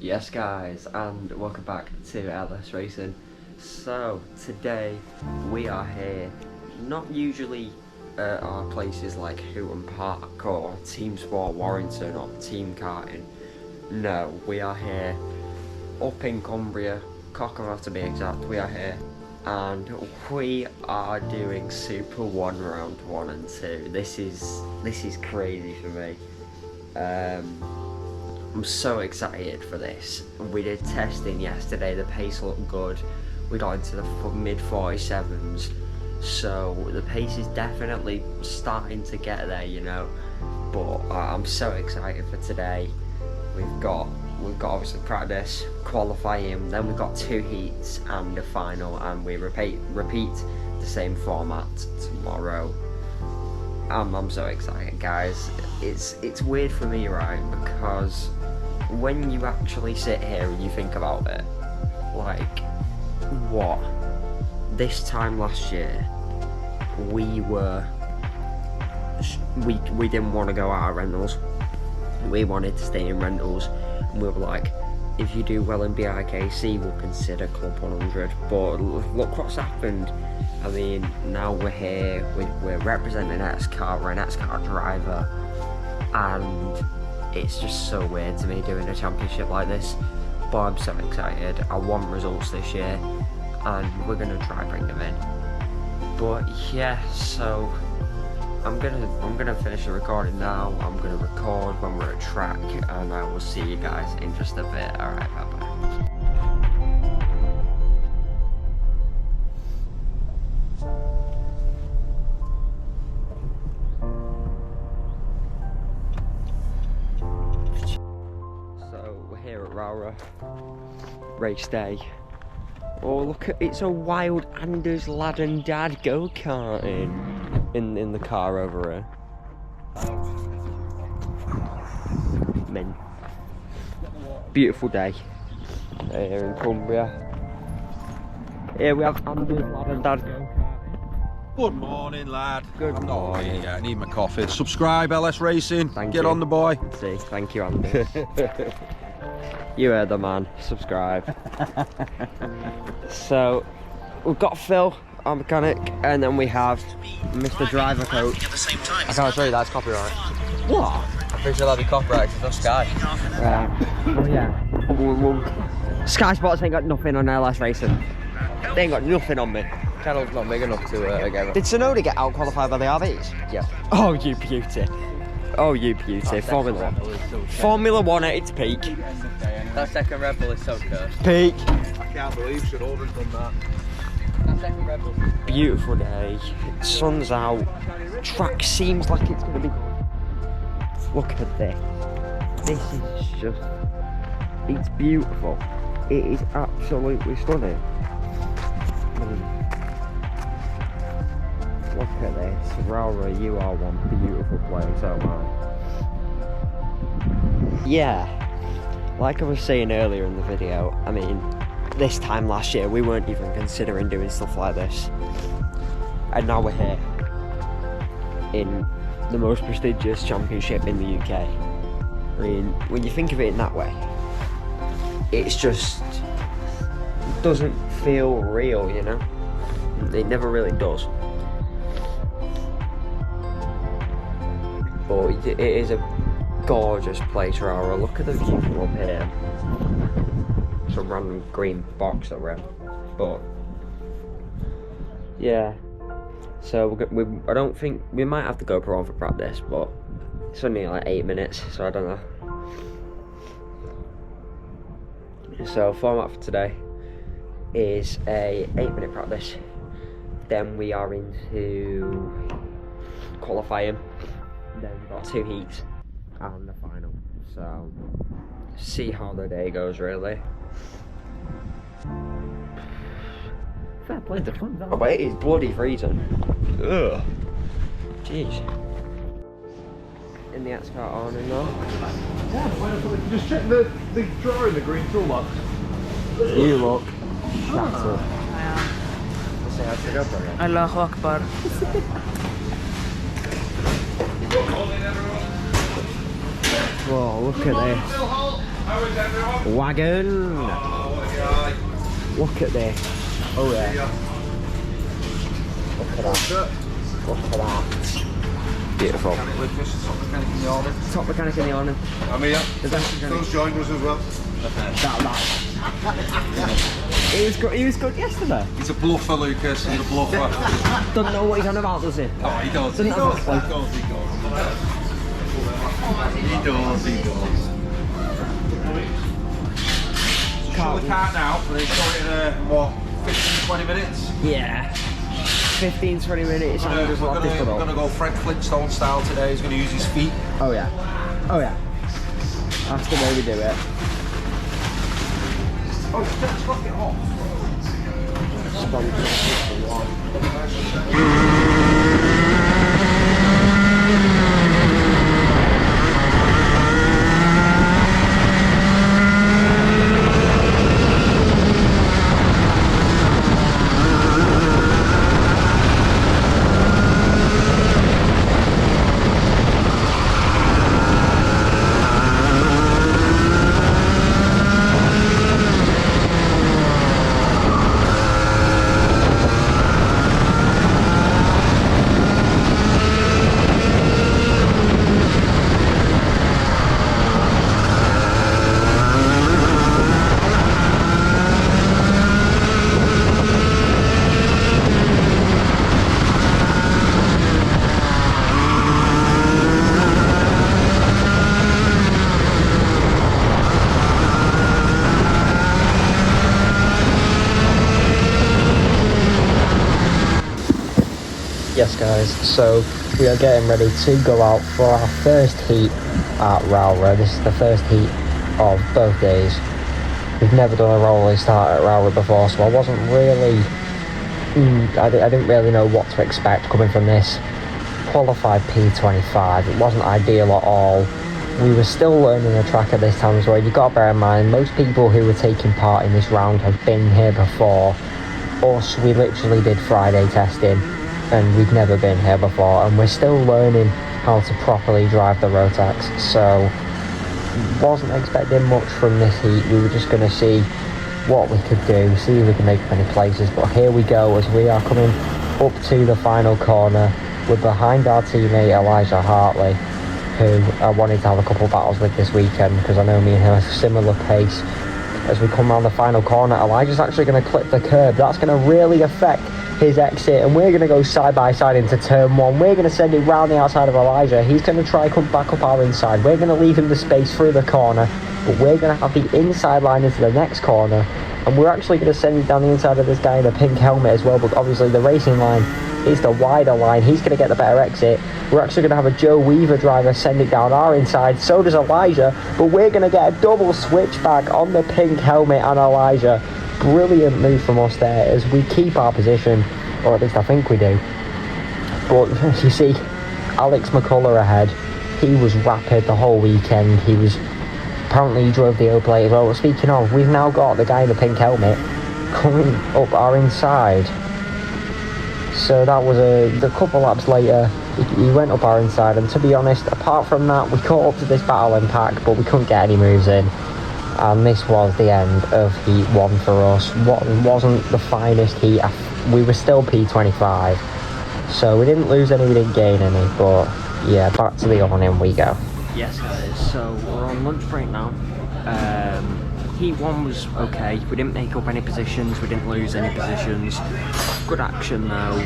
Yes guys, and welcome back to LS Racing. So today we are here, not usually at our places like Hooton Park or Team Sport Warrington or Team Karting. No, we are here up in Cumbria, Cockermouth to be exact. We are here and we are doing SuperOne round 1 and 2. This is crazy for me. I'm so excited for this. We did testing yesterday, the pace looked good. We got into the mid 47s, so the pace is definitely starting to get there, you know. But I'm so excited for today. We've got obviously practice, qualifying, then we've got 2 heats and a final, and we repeat the same format tomorrow. I'm so excited, guys. It's weird for me, right? Because when you actually sit here and you think about it, like, what? This time last year, we didn't want to go out of rentals. We wanted to stay in rentals, and we were like, if you do well in BIKC, we'll consider Club 100. But look what's happened. I mean, now we're here, we're representing X-Kart, we're an X-Kart driver, and it's just so weird to me doing a championship like this. But I'm so excited. I want results this year, and we're gonna try bring them in. But yeah, so I'm gonna finish the recording now. I'm gonna record when we're at track, and I will see you guys in just a bit. Alright, bye bye. Race day. Oh, look at, it's a wild Anders lad and dad go-karting in the car over here. Men. Beautiful day here in Cumbria. Here we have Anders lad and dad go-karting. Good morning, lad. Good morning. Yeah, I need my coffee. Subscribe, LS Racing. Thank Get you. on the boy. See, thank you, Andy. You heard the man. Subscribe. So we've got Phil, our mechanic, and then we have Mr. Driver Coach. I can't show you, that's copyright. What? I'm pretty sure that'll be copyright because it's not Sky. Right. Oh yeah. Sky Sports ain't got nothing on LS Racing. They ain't got nothing on me. Channel's not big enough to get Did Sonoda get out qualified by the RBs? Yeah. Oh, you beauty. Oh, you beauty. Formula 1. Formula 1 at its peak. That second Red Bull is so cursed. Peak. I can't believe should have done that. That second Red Bull. Beautiful day. Sun's out. Track seems like it's going to be. Look at this. This is just. It's beautiful. It is absolutely stunning. Look at this. Raura, you are one beautiful place, oh man. Yeah. Like I was saying earlier in the video, I mean, this time last year we weren't even considering doing stuff like this. And now we're here in the most prestigious championship in the UK. I mean, when you think of it in that way, it's just doesn't feel real, you know? It never really does. But it is a gorgeous place, Rara. Look at the view from up here. Some random green box that we're in. But yeah, so I don't think we might have to go GoPro on for practice, but it's only like 8 minutes, so I don't know. So format for today is a 8-minute practice. Then we are into qualifying. Then we've got 2 heats and the final. So see how the day goes, really. Fair play to fun. Oh wait, it's bloody freezing. Ugh. Jeez. In the X-Kart on and on. Yeah, just check the drawer in the green toolbox. You look shattered. Say how to go for it. Allahu Akbar. Whoa, look at this. Wagon. Look at this. Oh yeah. Look at that. Look at that. Beautiful. Top mechanic in the awning. I'm here. The best mechanic. Phil's joined us as well. He was good yesterday. He's a bluffer, Lucas. He's a bluffer. Doesn't know what he's on about, does he? Oh, he does. Doesn't have a clue. He does. Show the cart now, and then show it in what, 15-20 minutes? Yeah. 15-20 minutes. We're gonna go Fred Flintstone style today. He's gonna use his feet. Oh yeah. Oh yeah. That's the way we do it. Oh, just fuck it off. Yes guys, so we are getting ready to go out for our first heat at Rowra. This is the first heat of both days. We've never done a rolling start at Rowra before, so I wasn't really, I didn't really know what to expect coming from this. Qualified P25, it wasn't ideal at all. We were still learning the track at this time as well. You've got to bear in mind, most people who were taking part in this round have been here before. Us, we literally did Friday testing, and we've never been here before, and we're still learning how to properly drive the Rotax, so wasn't expecting much from this heat. We were just going to see what we could do, see if we can make up any places, but here we go as we are coming up to the final corner. We're behind our teammate Elijah Hartley, who I wanted to have a couple of battles with this weekend because I know me and him have a similar pace. As we come around the final corner, Elijah's actually going to clip the curb. That's going to really affect his exit, and we're going to go side by side into turn one. We're going to send it round the outside of Elijah. He's going to try come back up our inside. We're going to leave him the space through the corner, but we're going to have the inside line into the next corner, and we're actually going to send it down the inside of this guy in a pink helmet as well. But obviously the racing line is the wider line. He's going to get the better exit. We're actually going to have a Joe Weaver driver send it down our inside. So does Elijah, but we're going to get a double switchback on the pink helmet and Elijah. Brilliant move from us there as we keep our position, or at least I think we do. But you see Alex McCullough ahead. He was rapid the whole weekend. He drove the Opel as well. But speaking of, we've now got the guy in the pink helmet coming up our inside. So that was a couple laps later, he went up our inside, and to be honest, apart from that, we caught up to this battle in pack, but we couldn't get any moves in. And this was the end of heat one for us. What wasn't the finest heat. We were still P25, so we didn't lose any, we didn't gain any, but yeah, back to the awning we go. Yes guys, so we're on lunch break now. Heat one was okay. We didn't make up any positions, we didn't lose any positions. Good action though.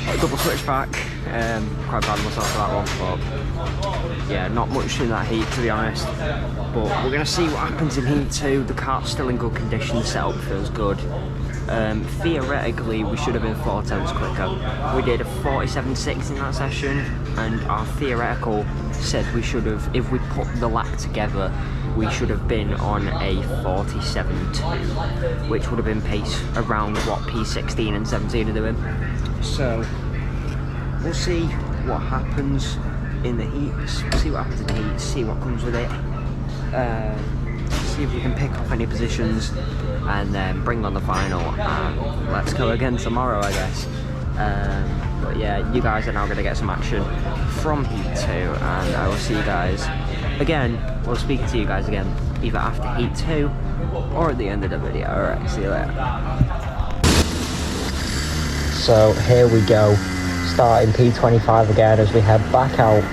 A double switchback. Quite proud of myself for that one, but yeah, not much in that heat to be honest. But we're gonna see what happens in heat two. The car's still in good condition, the setup feels good. Theoretically, we should have been 4/10 quicker. We did a 47.6 in that session, and our theoretical said we should have, if we put the lap together, we should have been on a 47.2, which would have been pace around what P16 and 17 are doing. So we'll see what happens in the heat, see what happens in the heat, see what comes with it. See if we can pick up any positions and then bring on the final, and let's go again tomorrow, I guess. But yeah, you guys are now going to get some action from heat 2, and I will see you guys again, or speak to you guys again either after heat 2 or at the end of the video. Alright, see you later. So here we go, starting P25 again as we head back out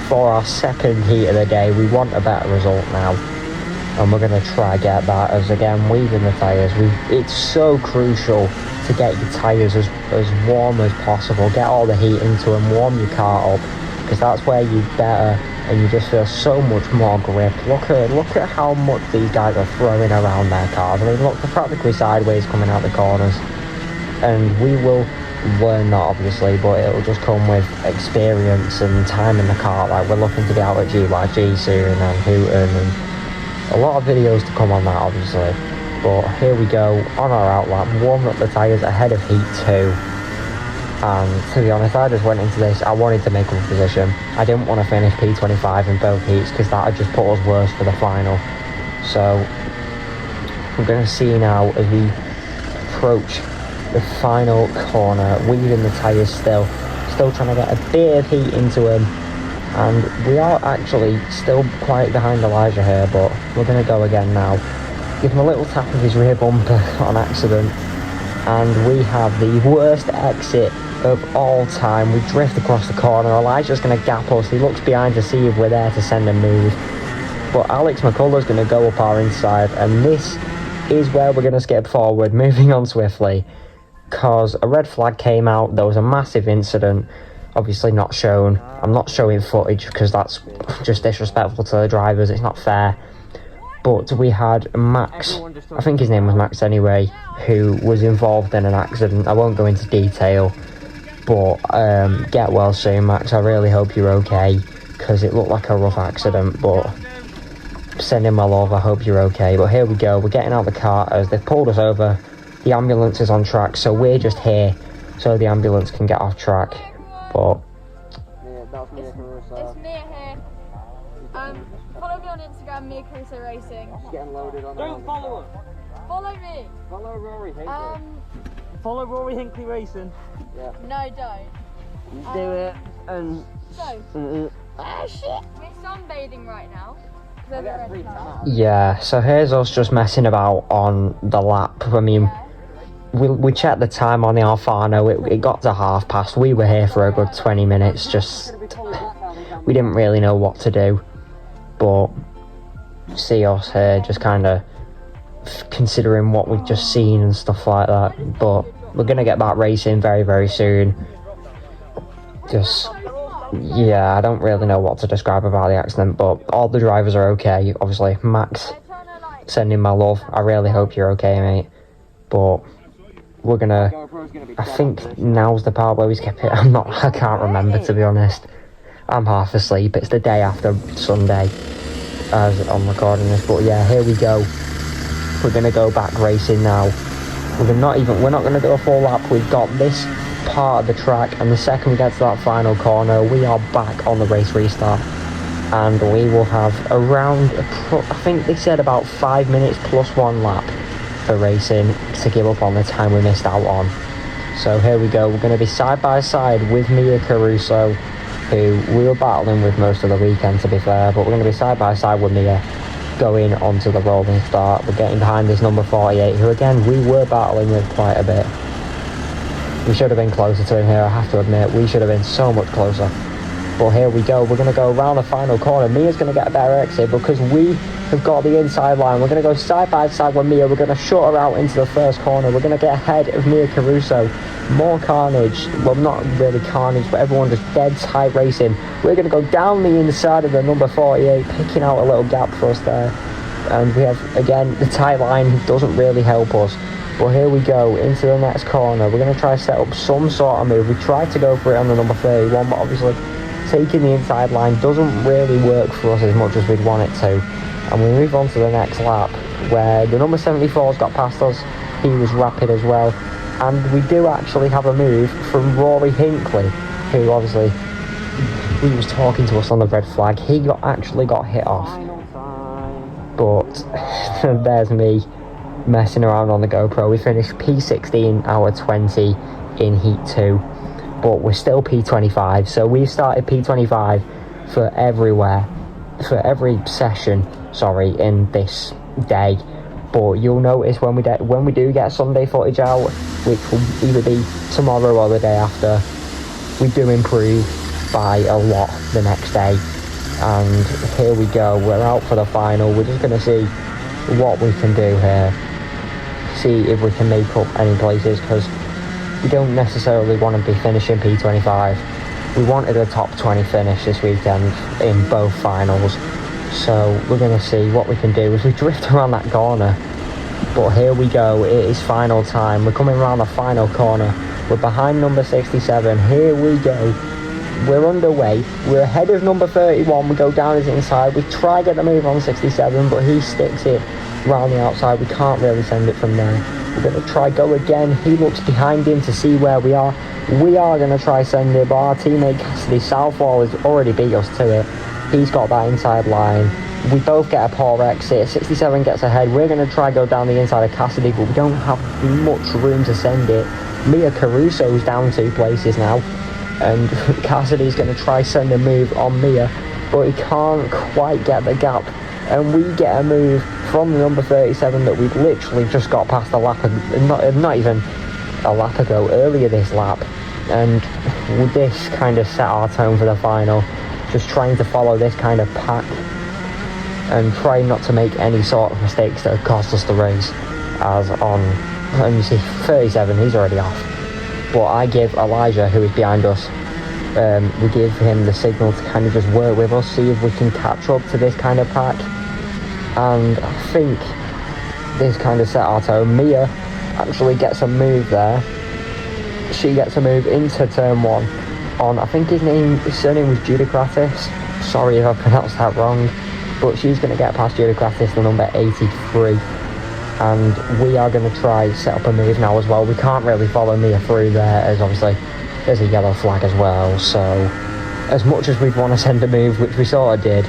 for our second heat of the day. We want a better result now, and we're going to try get that, as again, weaving the tyres. It's so crucial to get your tyres as warm as possible, get all the heat into them, warm your car up, because that's where you better, and you just feel so much more grip. Look at how much these guys are throwing around their cars. I mean, look, they're practically sideways coming out the corners, and we will learn that obviously, but it'll just come with experience and time in the car. Like, we're looking to be out at GYG soon and Hooton, and a lot of videos to come on that obviously. But here we go on our outlap, warming up the tyres ahead of heat 2. And to be honest, I just went into this, I wanted to make a position. I didn't want to finish P25 in both heats because that would just put us worse for the final. So we're going to see now as we approach the final corner, weaving the tyres still trying to get a bit of heat into them. And we are actually still quite behind Elijah here, but we're going to go again now. Give him a little tap of his rear bumper on accident, and we have the worst exit of all time. We drift across the corner. Elijah's going to gap us. He looks behind to see if we're there to send a move, but Alex McCullough's going to go up our inside, and this is where we're going to skip forward, moving on swiftly, because a red flag came out. There was a massive incident, obviously not shown. I'm not showing footage because that's just disrespectful to the drivers. It's not fair. But we had Max, I think his name was Max anyway, who was involved in an accident. I won't go into detail, but get well soon, Max. I really hope you're okay, because it looked like a rough accident, but send him my love. I hope you're okay. But here we go, we're getting out of the car as they've pulled us over. The ambulance is on track, so we're just here so the ambulance can get off track. But it's Mia here. Follow me on Instagram, Mia Caruso Racing. Getting loaded on. Don't follow him. Follow me. Follow Rory Hinckley. Follow Rory Hinckley Racing. Yeah. No, don't. do it. And So, we're sunbathing right now. I get a free time. yeah, so here's us just messing about on the lap. I mean, we checked the time on the Alfano. It got to past. We were here for a good 20 minutes. Just we didn't really know what to do. But see us here, just kind of considering what we've just seen and stuff like that. But we're gonna get back racing very, very soon. Just, yeah, I don't really know what to describe about the accident, but all the drivers are okay. Obviously, Max, sending my love. I really hope you're okay, mate. But we're gonna, I think now's the part where we skip it. I can't remember, to be honest. I'm half asleep. It's the day after Sunday as I'm recording this, but yeah, here we go. We're gonna go back racing now. We're not gonna do a full lap. We've got this part of the track, and the second we get to that final corner, we are back on the race restart, and we will have around, I think they said about 5 minutes plus 1 lap for racing to give up on the time we missed out on. So here we go. We're going to be side by side with Mia Caruso, who we were battling with most of the weekend, to be fair, but we're going to be side by side with Mia going onto the rolling start. We're getting behind this number 48, who again we were battling with quite a bit. We should have been closer to him here, I have to admit. We should have been so much closer. But here we go. We're going to go around the final corner. Mia's going to get a better exit because we have got the inside line. We're going to go side by side with Mia. We're going to shut her out into the first corner. We're going to get ahead of Mia Caruso. More carnage. Well, not really carnage, but everyone just dead tight racing. We're going to go down the inside of the number 48, picking out a little gap for us there. And we have, again, the tight line doesn't really help us. But here we go, into the next corner. We're going to try to set up some sort of move. We tried to go for it on the number 31, but obviously taking the inside line doesn't really work for us as much as we'd want it to. And we move on to the next lap, where the number 74's got past us. He was rapid as well. And we do actually have a move from Rory Hinckley, who obviously, he was talking to us on the red flag. He actually got hit off. But there's me messing around on the GoPro. We finished P16 out of 20 in Heat 2. But we're still P25, so we've started P25 for everywhere, session, sorry, in this day. But you'll notice when we do get Sunday footage out, which will either be tomorrow or the day after, we do improve by a lot the next day. And here we go, we're out for the final. We're just going to see what we can do here, see if we can make up any places, because we don't necessarily want to be finishing P25. We wanted a top 20 finish this weekend in both finals, so we're going to see what we can do as we drift around that corner. But here we go, it is final time. We're coming around the final corner. We're behind number 67. Here we go. We're underway. We're ahead of number 31. We go down his inside. We try get the move on 67, but he sticks it round the outside. We can't really send it from there. We're going to try go again. He looks behind him to see where we are. We are going to try send it, but our teammate Cassidy Southwall has already beat us to it. He's got that inside line. We both get a poor exit. 67 gets ahead. We're going to try go down the inside of Cassidy, but we don't have much room to send it. Mia Caruso's down 2 places now, and Cassidy's going to try send a move on Mia, but he can't quite get the gap. And we get a move from the number 37 that we've literally just got past a lap, not even a lap ago, earlier this lap. And this kind of set our tone for the final, just trying to follow this kind of pack and try not to make any sort of mistakes that would cost us the race. As on, and you see 37, he's already off. But I give Elijah, who is behind us, we give him the signal to kind of just work with us, see if we can catch up to this kind of pack. And I think this kind of set our tone. Mia actually gets a move there. She gets a move into turn 1 on, I think his surname was Judicratis. Sorry if I pronounced that wrong. But she's going to get past Judicratis, the number 83. And we are going to try set up a move now as well. We can't really follow Mia through there, as obviously there's a yellow flag as well. So as much as we'd want to send a move, which we sort of did,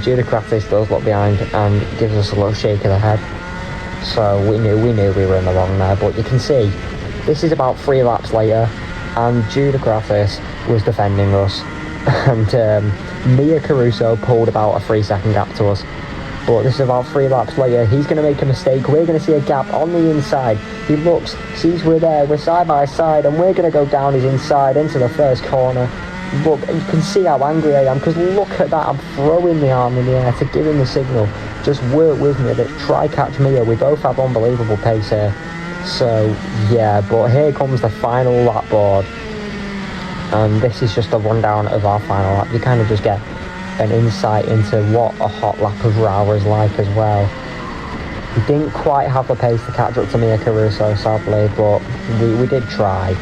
Judicratis does look behind and gives us a little shake of the head. So we knew we were in the wrong there. But you can see this is about 3 laps later, and Judicratis was defending us. And Mia Caruso pulled about a 3-second gap to us. But this is about 3 laps later. He's going to make a mistake. We're going to see a gap on the inside. He looks, sees we're there. We're side by side, and we're going to go down his inside into the first corner. Look, you can see how angry I am, because look at that. I'm throwing the arm in the air to give him the signal. Just work with me. Try catch Mia. We both have unbelievable pace here. So, yeah, but here comes the final lap board. And this is just a rundown of our final lap. You kind of just get an insight into what a hot lap of Rao is like as well. We didn't quite have the pace to catch up to Mia Caruso, sadly, but we did try.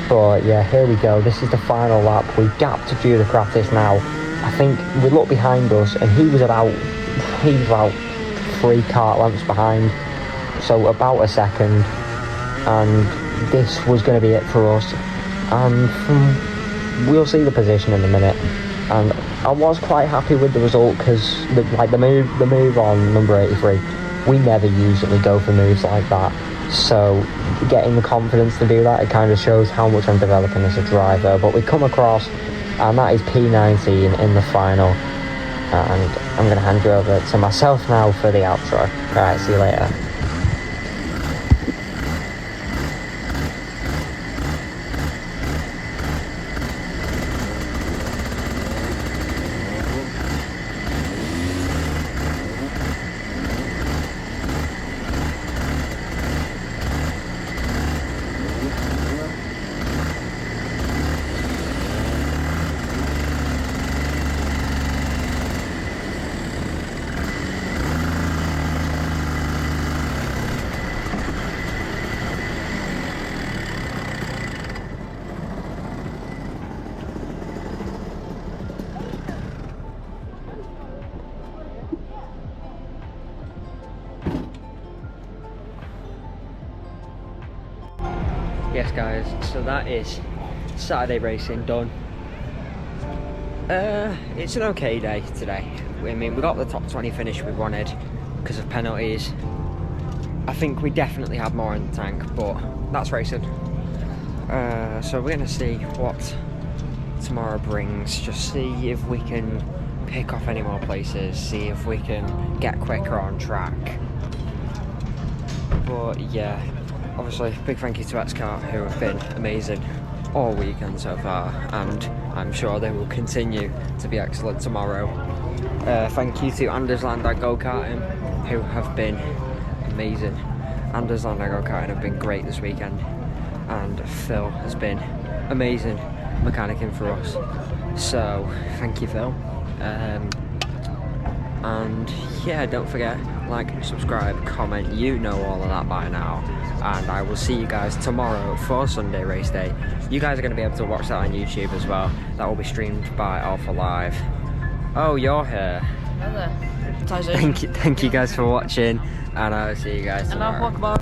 But yeah, here we go. This is the final lap. We gapped to Judicratis now. I think we looked behind us, and he was about 3 kart lengths behind, so about a second. And this was going to be it for us. And we'll see the position in a minute. And I was quite happy with the result, because the move on number 83, we never usually go for moves like that. So getting the confidence to do that, it kind of shows how much I'm developing as a driver. But we come across, and that is P19 in the final. And I'm going to hand you over to myself now for the outro. Alright, see you later. Yes guys, so that is Saturday racing done. It's an okay day today. I mean, we got the top 20 finish we wanted because of penalties. I think we definitely had more in the tank, but that's racing. So we're going to see what tomorrow brings, just see if we can pick off any more places, see if we can get quicker on track. But yeah, obviously big thank you to X-Kart, who have been amazing all weekend so far, and I'm sure they will continue to be excellent tomorrow. Thank you to Anders Land and Go-Karting, who have been amazing. Anders Land and Go-Karting have been great this weekend, and Phil has been amazing mechanicking for us. So thank you, Phil. And yeah, don't forget, like, subscribe, comment, you know all of that by now. And I will see you guys tomorrow for Sunday race day. You guys are going to be able to watch that on YouTube as well. That will be streamed by Alpha Live. Oh, you're here. Hello. Thank you guys for watching, and I will see you guys tomorrow.